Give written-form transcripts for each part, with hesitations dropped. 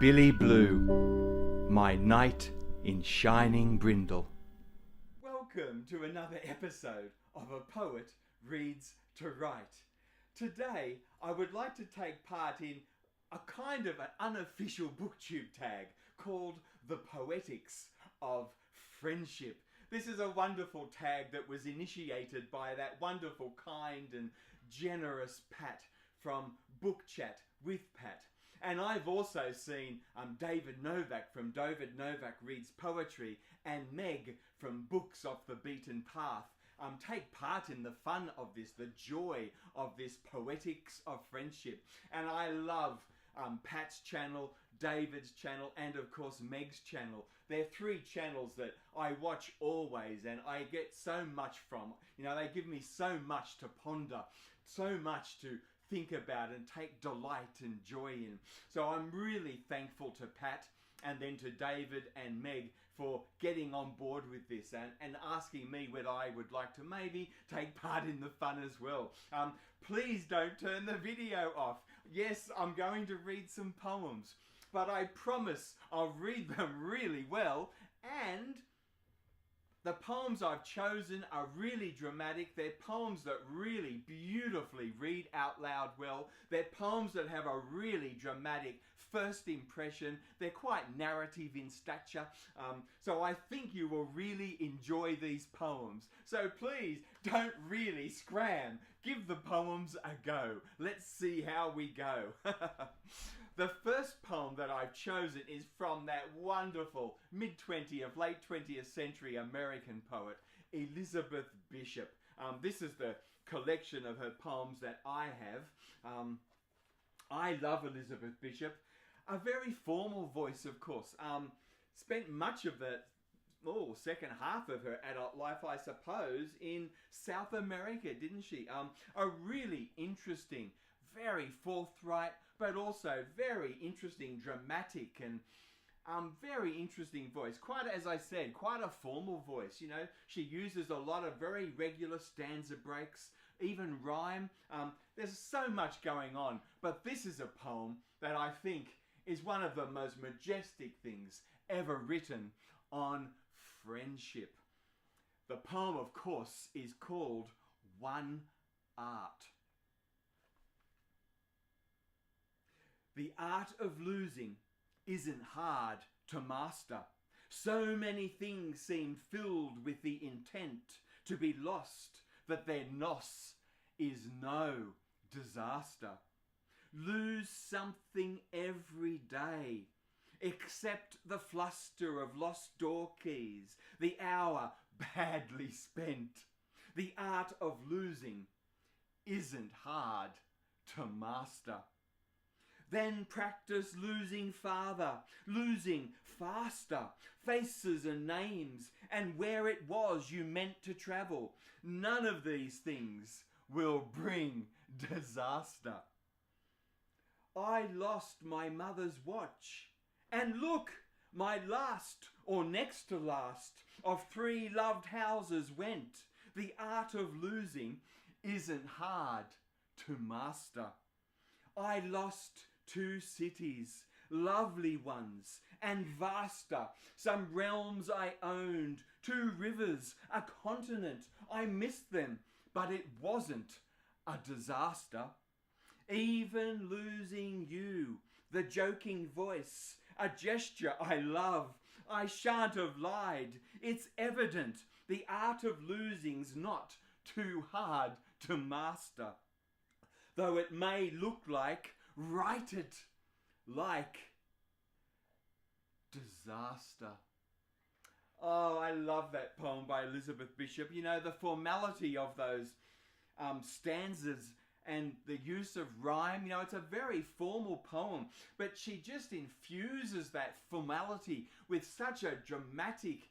Billy Blue, my knight in shining brindle. Welcome to another episode of A Poet Reads to Write. Today I would like to take part in a kind of an unofficial BookTube tag called the Poetics of Friendship. This is a wonderful tag that was initiated by that wonderful, kind and generous Pat from Book Chat with Pat. And I've also seen David Novak from David Novak Reads Poetry and Meg from Books Off the Beaten Path take part in the fun of this, the joy of this Poetics of Friendship. And I love Pat's channel, David's channel, and of course Meg's channel. They're three channels that I watch always and I get so much from. You know, they give me so much to ponder, so much to think about and take delight and joy in. So I'm really thankful to Pat and then to David and Meg for getting on board with this and asking me whether I would like to maybe take part in the fun as well. Please don't turn the video off. Yes, I'm going to read some poems, but I promise I'll read them really well, and the poems I've chosen are really dramatic. They're poems that really beautifully read out loud well. They're poems that have a really dramatic first impression. They're quite narrative in stature. So I think you will really enjoy these poems. So please don't really scram. Give the poems a go. Let's see how we go. The first poem that I've chosen is from that wonderful mid-20th, late 20th century American poet, Elizabeth Bishop. This is the collection of her poems that I have. I love Elizabeth Bishop. A very formal voice, of course. Spent much of the second half of her adult life, I suppose, in South America, didn't she? A really interesting, very forthright, but also very interesting, dramatic, and very interesting voice. Quite, as I said, quite a formal voice. You know, she uses a lot of very regular stanza breaks, even rhyme. There's so much going on, but this is a poem that I think is one of the most majestic things ever written on friendship. The poem, of course, is called One Art. The art of losing isn't hard to master. So many things seem filled with the intent to be lost that their loss is no disaster. Lose something every day, except the fluster of lost door keys, the hour badly spent. The art of losing isn't hard to master. Then practice losing farther, losing faster, faces and names, and where it was you meant to travel. None of these things will bring disaster. I lost my mother's watch, and look, my last, or next to last, of 3 loved houses went. The art of losing isn't hard to master. I lost 2 cities, lovely ones, and vaster, some realms I owned, 2 rivers, a continent. I missed them, but it wasn't a disaster. Even losing you, the joking voice, a gesture I love, I shan't have lied. It's evident the art of losing's not too hard to master. Though it may look like, write it like disaster. Oh, I love that poem by Elizabeth Bishop. You know, the formality of those stanzas and the use of rhyme. You know, it's a very formal poem, but she just infuses that formality with such a dramatic,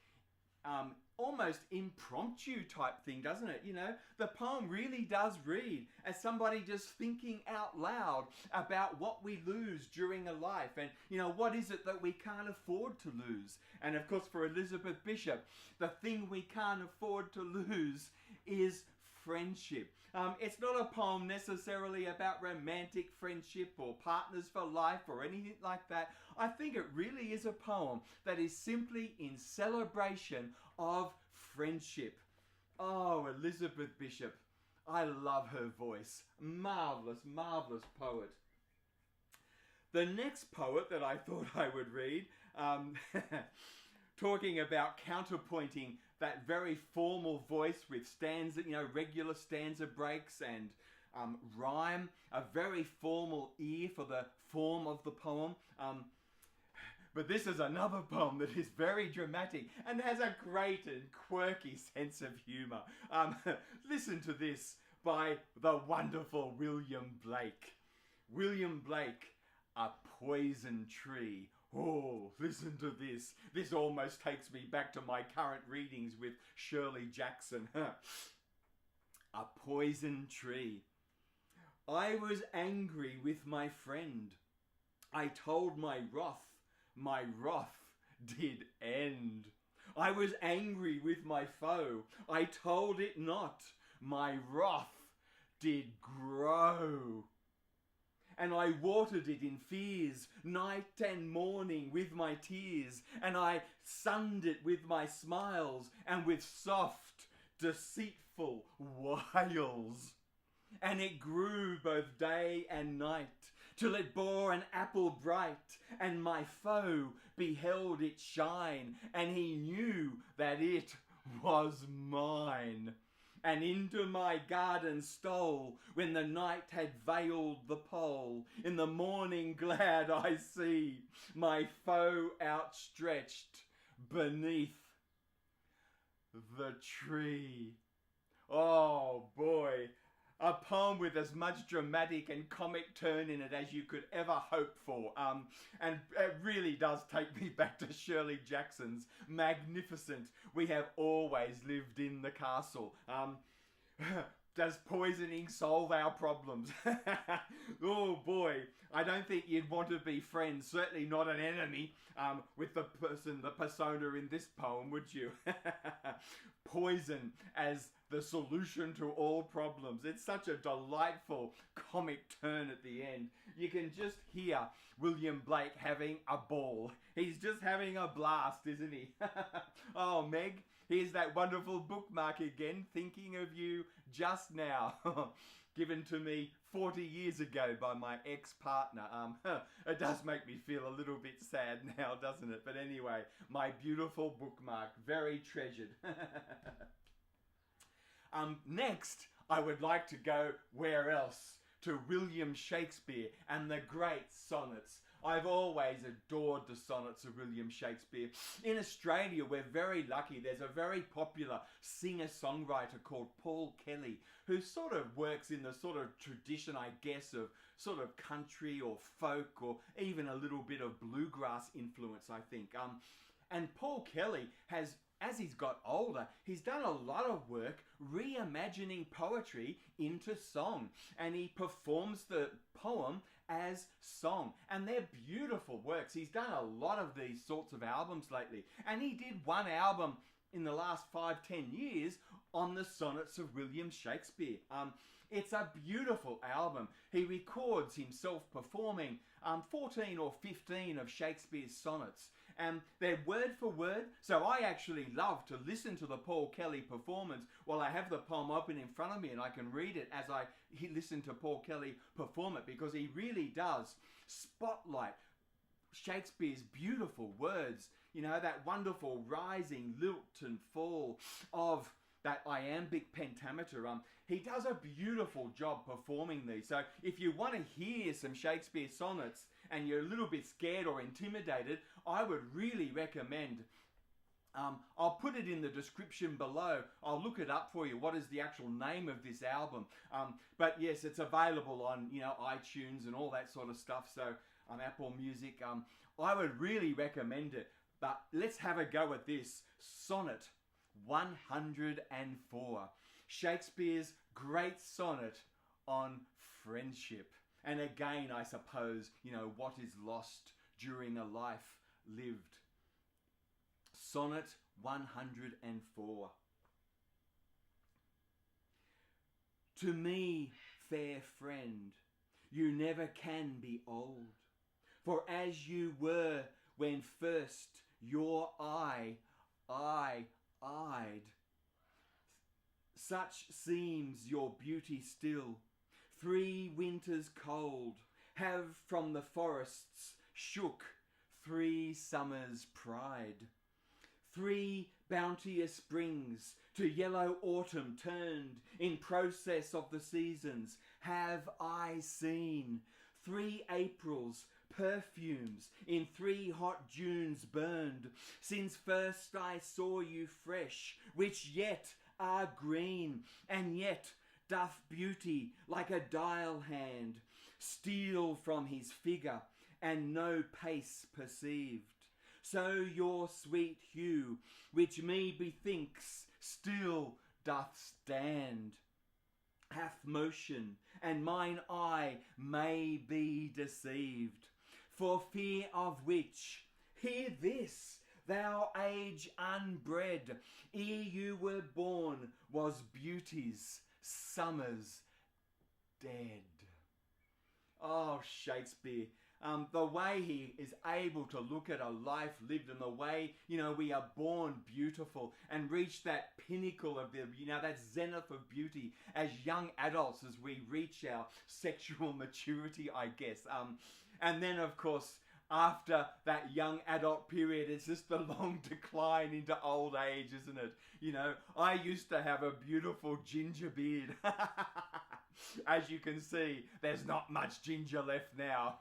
almost impromptu type thing, doesn't it? You know, the poem really does read as somebody just thinking out loud about what we lose during a life, and, you know, what is it that we can't afford to lose? And of course, for Elizabeth Bishop, the thing we can't afford to lose is friendship. It's not a poem necessarily about romantic friendship or partners for life or anything like that. I think it really is a poem that is simply in celebration of friendship. Oh, Elizabeth Bishop. I love her voice. Marvellous, marvellous poet. The next poet that I thought I would read, talking about counterpointing that very formal voice with stanza, you know, regular stanza breaks and rhyme, a very formal ear for the form of the poem. But this is another poem that is very dramatic and has a great and quirky sense of humour. Listen to this by the wonderful William Blake. William Blake, A Poison Tree. Oh, listen to this. This almost takes me back to my current readings with Shirley Jackson. A Poison Tree. I was angry with my friend. I told my wrath did end. I was angry with my foe. I told it not. My wrath did grow. And I watered it in fears, night and morning with my tears, and I sunned it with my smiles, and with soft, deceitful wiles. And it grew both day and night, till it bore an apple bright, and my foe beheld it shine, and he knew that it was mine. And into my garden stole, when the night had veiled the pole. In the morning glad I see my foe outstretched beneath the tree. Oh boy, a poem with as much dramatic and comic turn in it as you could ever hope for. And it really does take me back to Shirley Jackson's magnificent "We Have Always Lived in the Castle." Does poisoning solve our problems? Oh boy, I don't think you'd want to be friends, certainly not an enemy, with the persona in this poem, would you? Poison as the solution to all problems. It's such a delightful comic turn at the end. You can just hear William Blake having a ball. He's just having a blast, isn't he? Oh, Meg, here's that wonderful bookmark again, thinking of you just now. Given to me 40 years ago by my ex-partner. It does make me feel a little bit sad now, doesn't it? But anyway, my beautiful bookmark, very treasured. Next, I would like to go where else? To William Shakespeare and the great sonnets. I've always adored the sonnets of William Shakespeare. In Australia, we're very lucky. There's a very popular singer-songwriter called Paul Kelly, who sort of works in the sort of tradition, I guess, of sort of country or folk or even a little bit of bluegrass influence, I think. And Paul Kelly has, as he's got older, he's done a lot of work reimagining poetry into song. And he performs the poem as song. And they're beautiful works. He's done a lot of these sorts of albums lately. And he did one album in the last 5-10 years on the sonnets of William Shakespeare. It's a beautiful album. He records himself performing 14 or 15 of Shakespeare's sonnets. And they're word for word, so I actually love to listen to the Paul Kelly performance while I have the poem open in front of me and I can read it as I listen to Paul Kelly perform it, because he really does spotlight Shakespeare's beautiful words, you know, that wonderful rising lilt and fall of that iambic pentameter. He does a beautiful job performing these. So if you want to hear some Shakespeare sonnets and you're a little bit scared or intimidated, I would really recommend I'll put it in the description below. I'll look it up for you. What is the actual name of this album? But yes, it's available on iTunes and all that sort of stuff. So on Apple Music, I would really recommend it. But let's have a go at this. Sonnet 104. Shakespeare's great sonnet on friendship. And again, I suppose, what is lost during a life lived. Sonnet 104. To me, fair friend, you never can be old, for as you were when first your eye eyed, such seems your beauty still. 3 winters cold have from the forests shook 3 summers' pride. 3 bounteous springs to yellow autumn turned in process of the seasons have I seen. 3 Aprils perfumes in 3 hot Junes burned, since first I saw you fresh, which yet are green, and yet doth beauty like a dial hand steal from his figure, and no pace perceived. So your sweet hue, which me bethinks still doth stand, hath motion, and mine eye may be deceived. For fear of which, hear this, thou age unbred, ere you were born, was beauty's summers dead. Oh, Shakespeare. The way he is able to look at a life lived, and the way, we are born beautiful and reach that pinnacle of that zenith of beauty as young adults, as we reach our sexual maturity, I guess. And then, of course, after that young adult period, it's just the long decline into old age, isn't it? I used to have a beautiful ginger beard. As you can see, there's not much ginger left now.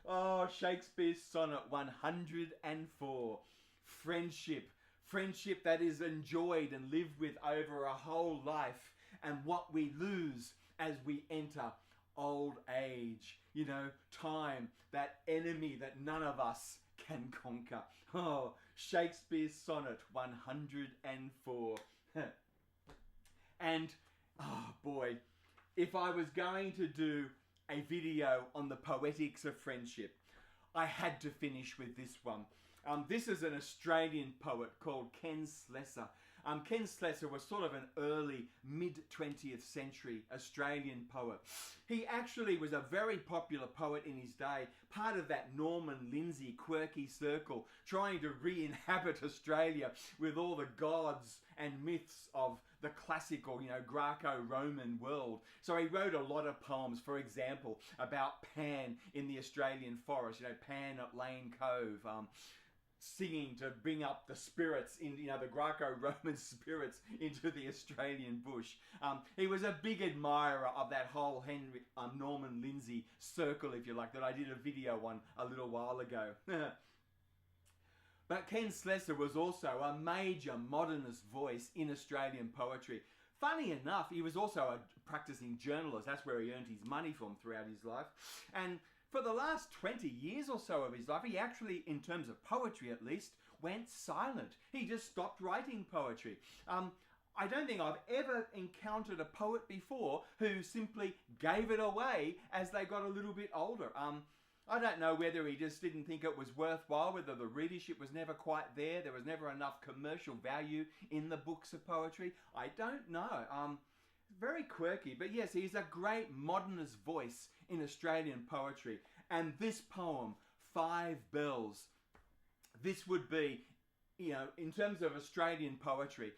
Oh, Shakespeare's Sonnet 104. Friendship. Friendship that is enjoyed and lived with over a whole life, and what we lose as we enter old age. Time, that enemy that none of us can conquer. Oh, Shakespeare's Sonnet 104. And oh boy, if I was going to do a video on the Poetics of Friendship, I had to finish with this one. This is an Australian poet called Ken Slessor. Ken Slessor was sort of an early, mid-20th century Australian poet. He actually was a very popular poet in his day, part of that Norman Lindsay quirky circle, trying to re-inhabit Australia with all the gods and myths of the classical, Greco-Roman world. So he wrote a lot of poems, for example, about Pan in the Australian forest, Pan at Lane Cove, singing to bring up the spirits in, the Greco-Roman spirits into the Australian bush. He was a big admirer of that whole Norman Lindsay circle, if you like, that I did a video on a little while ago. But Ken Slessor was also a major modernist voice in Australian poetry. Funny enough, he was also a practicing journalist. That's where he earned his money from throughout his life. And for the last 20 years or so of his life, he actually, in terms of poetry at least, went silent. He just stopped writing poetry. I don't think I've ever encountered a poet before who simply gave it away as they got a little bit older. I don't know whether he just didn't think it was worthwhile, whether the readership was never quite there was never enough commercial value in the books of poetry. I don't know. Very quirky, but yes, he's a great modernist voice in Australian poetry. And this poem, 5 Bells, this would be, in terms of Australian poetry,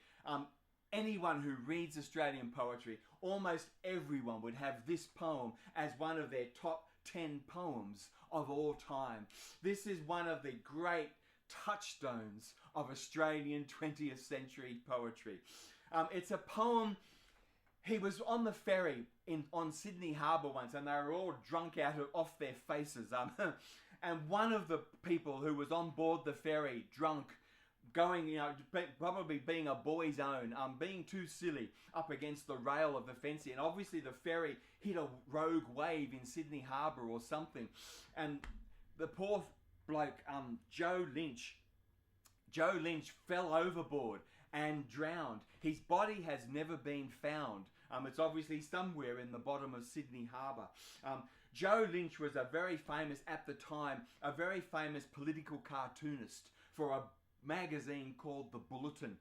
anyone who reads Australian poetry, almost everyone would have this poem as one of their top 10 poems of all time. This is one of the great touchstones of Australian 20th century poetry. It's a poem. He was on the ferry on Sydney Harbour once, and they were all drunk off their faces. And one of the people who was on board the ferry, drunk, going, probably being a boy's own, being too silly up against the rail of the fence. And obviously the ferry hit a rogue wave in Sydney Harbour or something. And the poor bloke, Joe Lynch fell overboard and drowned. His body has never been found. It's obviously somewhere in the bottom of Sydney Harbour. Joe Lynch was at the time, a very famous political cartoonist for a magazine called The Bulletin.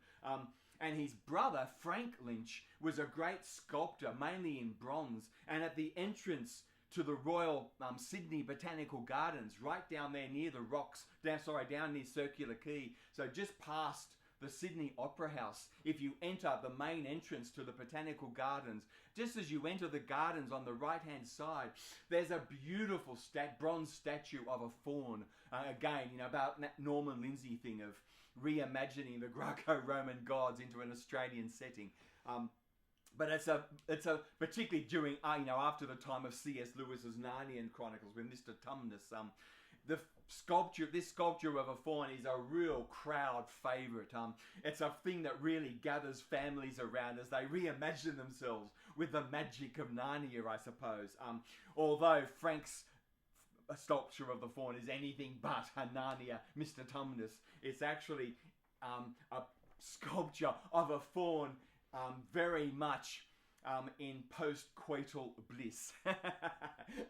And his brother, Frank Lynch, was a great sculptor, mainly in bronze. And at the entrance to the Royal Sydney Botanical Gardens, right down there near the rocks, down near Circular Quay, so just past the Sydney Opera House, if you enter the main entrance to the Botanical Gardens, just as you enter the gardens on the right-hand side, there's a beautiful bronze statue of a faun. Again, about that Norman Lindsay thing of reimagining the Greco-Roman gods into an Australian setting. But it's a particularly during after the time of C.S. Lewis's Narnian Chronicles with Mr. Tumnus. This sculpture of a faun is a real crowd favourite. It's a thing that really gathers families around as they reimagine themselves with the magic of Narnia, I suppose. Although Frank's sculpture of the faun is anything but a Narnia Mr. Tumnus, it's actually a sculpture of a faun very much in post-coital bliss.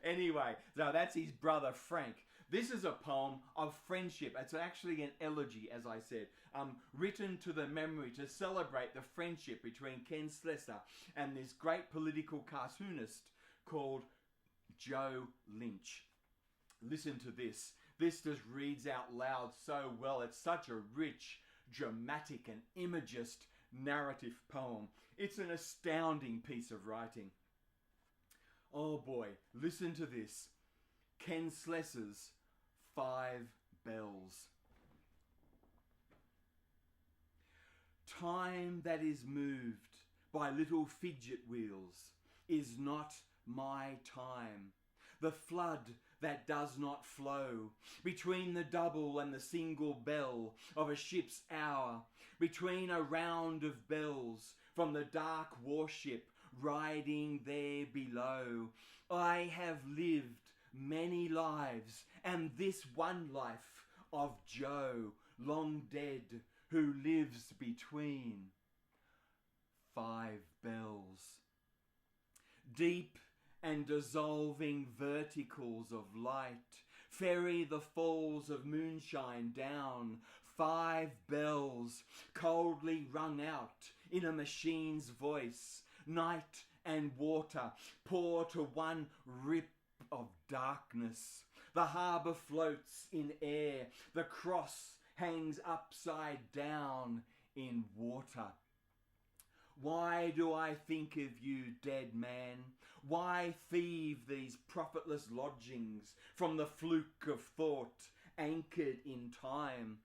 Anyway, so that's his brother Frank. This is a poem of friendship. It's actually an elegy, as I said, written to the memory to celebrate the friendship between Ken Slessor and this great political cartoonist called Joe Lynch. Listen to this. This just reads out loud so well. It's such a rich, dramatic and imagist narrative poem. It's an astounding piece of writing. Oh boy, listen to this. Ken Slessor's 5 Bells. Time that is moved by little fidget wheels is not my time. The flood that does not flow between the double and the single bell of a ship's hour, between a round of bells from the dark warship riding there below. I have lived many lives, and this one life of Joe, long dead, who lives between 5 bells. Deep and dissolving verticals of light ferry the falls of moonshine down. 5 bells coldly rung out in a machine's voice. Night and water pour to one rip of darkness. The harbour floats in air. The cross hangs upside down in water. Why do I think of you, dead man? Why thieve these profitless lodgings from the fluke of thought anchored in time?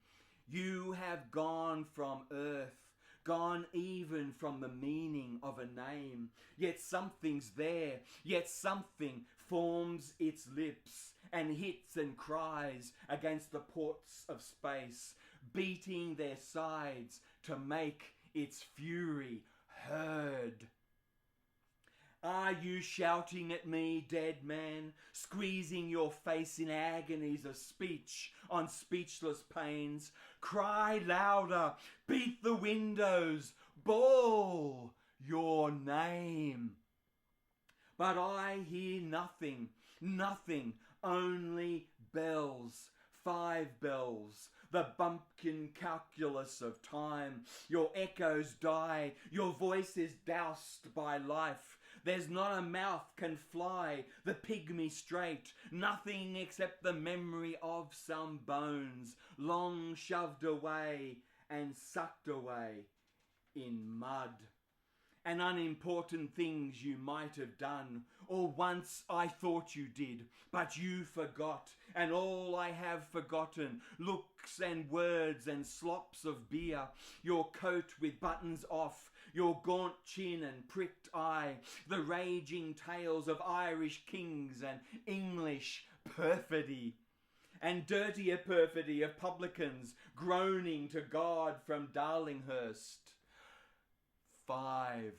You have gone from earth, gone even from the meaning of a name. Yet something's there, yet something forms its lips and hits and cries against the ports of space, beating their sides to make its fury heard. Are you shouting at me, dead man, squeezing your face in agonies of speech on speechless pains? Cry louder, beat the windows, bawl your name. But I hear nothing, nothing, only bells. 5 bells, the bumpkin calculus of time. Your echoes die, your voice is doused by life. There's not a mouth can fly the pygmy straight, nothing except the memory of some bones, long shoved away and sucked away in mud. And unimportant things you might have done, or once I thought you did, but you forgot, and all I have forgotten, looks and words and slops of beer, your coat with buttons off, your gaunt chin and pricked eye, the raging tales of Irish kings and English perfidy. and dirtier perfidy of publicans groaning to God from Darlinghurst. 5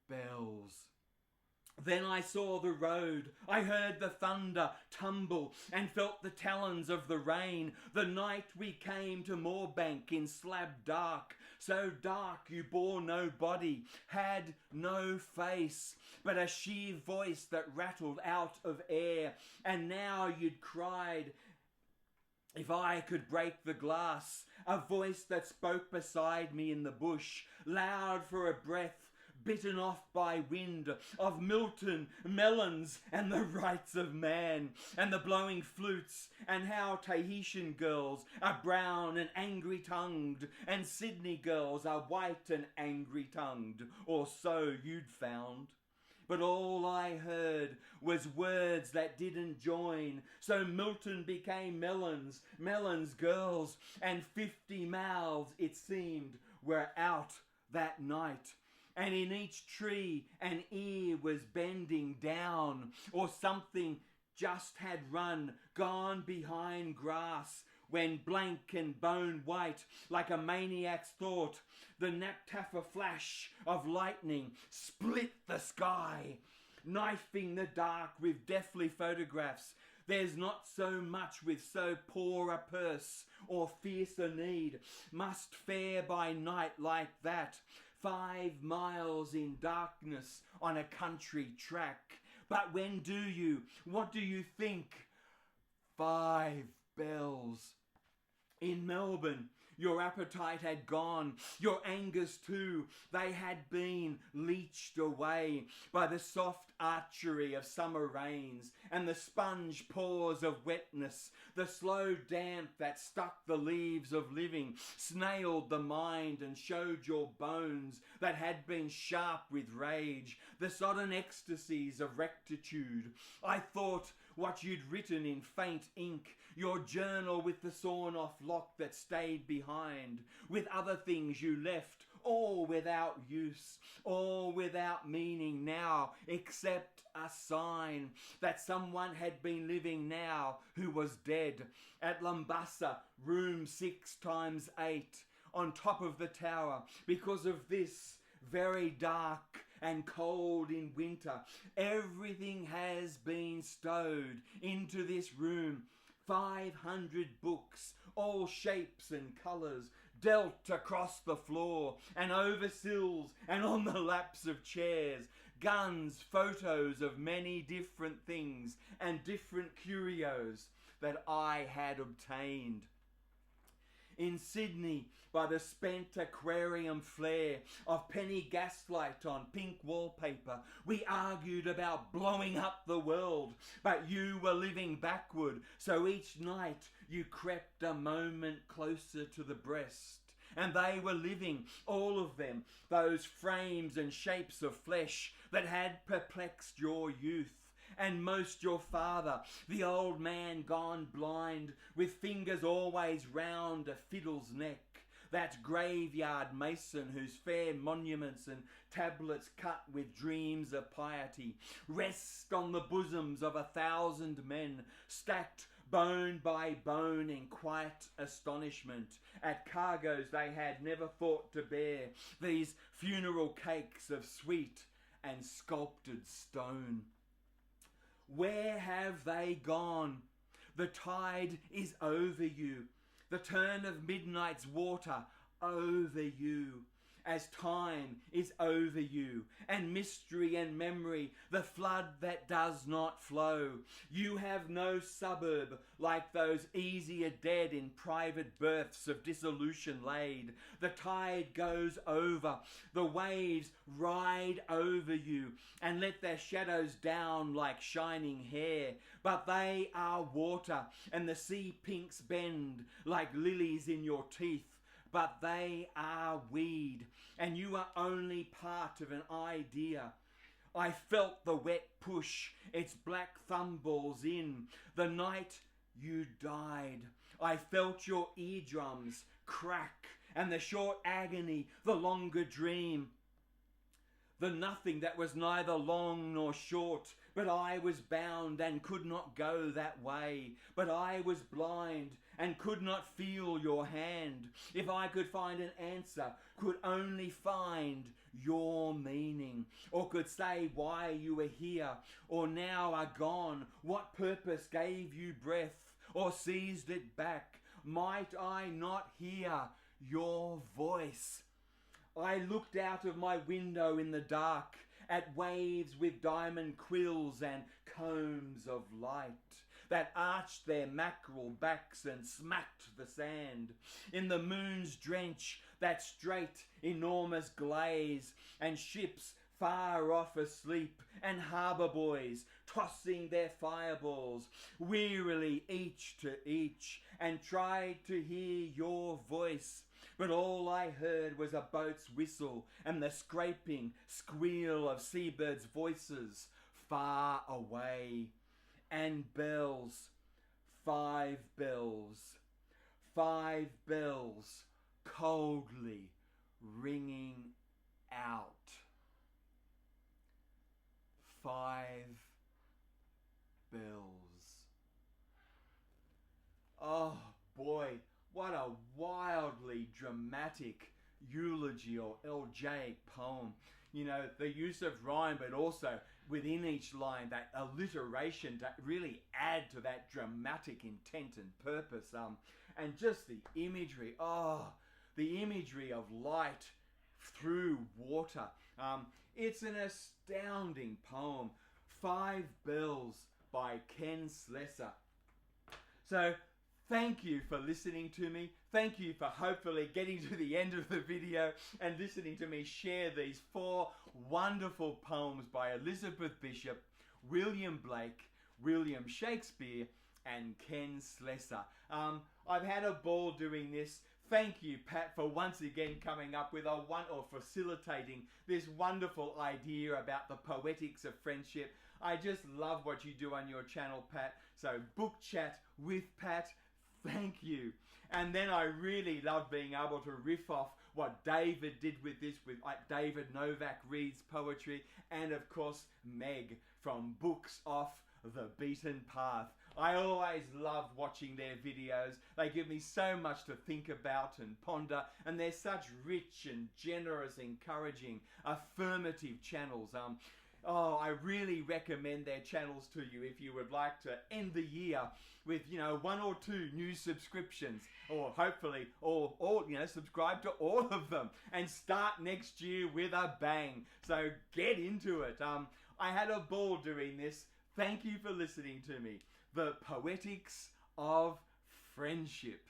bells. Then I saw the road, I heard the thunder tumble, and felt the talons of the rain. The night we came to Moorbank in slab dark, so dark you bore no body, had no face, but a sheer voice that rattled out of air. And now you'd cried, if I could break the glass, a voice that spoke beside me in the bush, loud for a breath, bitten off by wind, of Milton, melons, and the rights of man, and the blowing flutes, and how Tahitian girls are brown and angry-tongued, and Sydney girls are white and angry-tongued, or so you'd found. But all I heard was words that didn't join, so Milton became melons, melons girls, and 50 mouths, it seemed, were out that night. And in each tree an ear was bending down, or something just had run, gone behind grass, when blank and bone white, like a maniac's thought, the naptaffer flash of lightning split the sky, knifing the dark with deathly photographs. There's not so much with so poor a purse or fierce a need must fare by night like that, 5 miles in darkness on a country track. But when do you? What do you think? 5 bells. In Melbourne, your appetite had gone, your angers too, they had been leached away by the soft archery of summer rains and the sponge pores of wetness. The slow damp that stuck the leaves of living snailed the mind and showed your bones that had been sharp with rage, the sodden ecstasies of rectitude. I thought what you'd written in faint ink, your journal with the sawn-off lock that stayed behind, with other things you left, all without use, all without meaning now, except a sign that someone had been living now who was dead, at Lumbassa, room 6x8, on top of the tower, because of this, very dark and cold in winter. Everything has been stowed into this room. 500 books, all shapes and colours, dealt across the floor and over sills and on the laps of chairs. Guns, photos of many different things and different curios that I had obtained. In Sydney, by the spent aquarium flare of penny gaslight on pink wallpaper, we argued about blowing up the world, but you were living backward, so each night you crept a moment closer to the breast. And they were living, all of them, those frames and shapes of flesh that had perplexed your youth. And most your father, the old man gone blind, with fingers always round a fiddle's neck, that graveyard mason whose fair monuments and tablets cut with dreams of piety rest on the bosoms of 1,000 men, stacked bone by bone in quiet astonishment at cargoes they had never thought to bear, these funeral cakes of sweet and sculpted stone. Where have they gone? The tide is over you, the turn of midnight's water over you, as time is over you, and mystery and memory, the flood that does not flow. You have no suburb like those easier dead in private berths of dissolution laid. The tide goes over, the waves ride over you, and let their shadows down like shining hair. But they are water, and the sea pinks bend like lilies in your teeth. But they are weed, and you are only part of an idea. I felt the wet push its black thumbballs in the night you died. I felt your eardrums crack, and the short agony, the longer dream. The nothing that was neither long nor short, but I was bound and could not go that way. But I was blind and could not feel your hand. If I could find an answer, could only find your meaning, or could say why you were here, or now are gone, what purpose gave you breath, or seized it back, might I not hear your voice? I looked out of my window in the dark at waves with diamond quills and combs of light that arched their mackerel backs and smacked the sand. In the moon's drench, that straight, enormous glaze, and ships far off asleep, and harbour boys tossing their fireballs wearily each to each, and tried to hear your voice. But all I heard was a boat's whistle and the scraping squeal of seabirds' voices far away. And bells, 5 bells, 5 bells coldly ringing out. 5 bells. Oh boy, what a wildly dramatic eulogy or elegiac poem. You know, the use of rhyme, but also within each line, that alliteration to really add to that dramatic intent and purpose. And just the imagery, the imagery of light through water. It's an astounding poem. 5 Bells by Ken Slessor. So, thank you for listening to me. Thank you for hopefully getting to the end of the video and listening to me share these 4 wonderful poems by Elizabeth Bishop, William Blake, William Shakespeare, and Ken Slessor. I've had a ball doing this. Thank you, Pat, for once again coming up with facilitating this wonderful idea about the Poetics of Friendship. I just love what you do on your channel, Pat. So, Book Chat with Pat. Thank you. And then I really love being able to riff off what David did with this, with David Novak reads poetry, and of course Meg from Books Off the Beaten Path. I always love watching their videos. They give me so much to think about and ponder, and they're such rich and generous, encouraging, affirmative channels. I really recommend their channels to you if you would like to end the year with, 1 or 2 new subscriptions, or hopefully all subscribe to all of them and start next year with a bang. So get into it. I had a ball doing this. Thank you for listening to me. The Poetics of Friendship.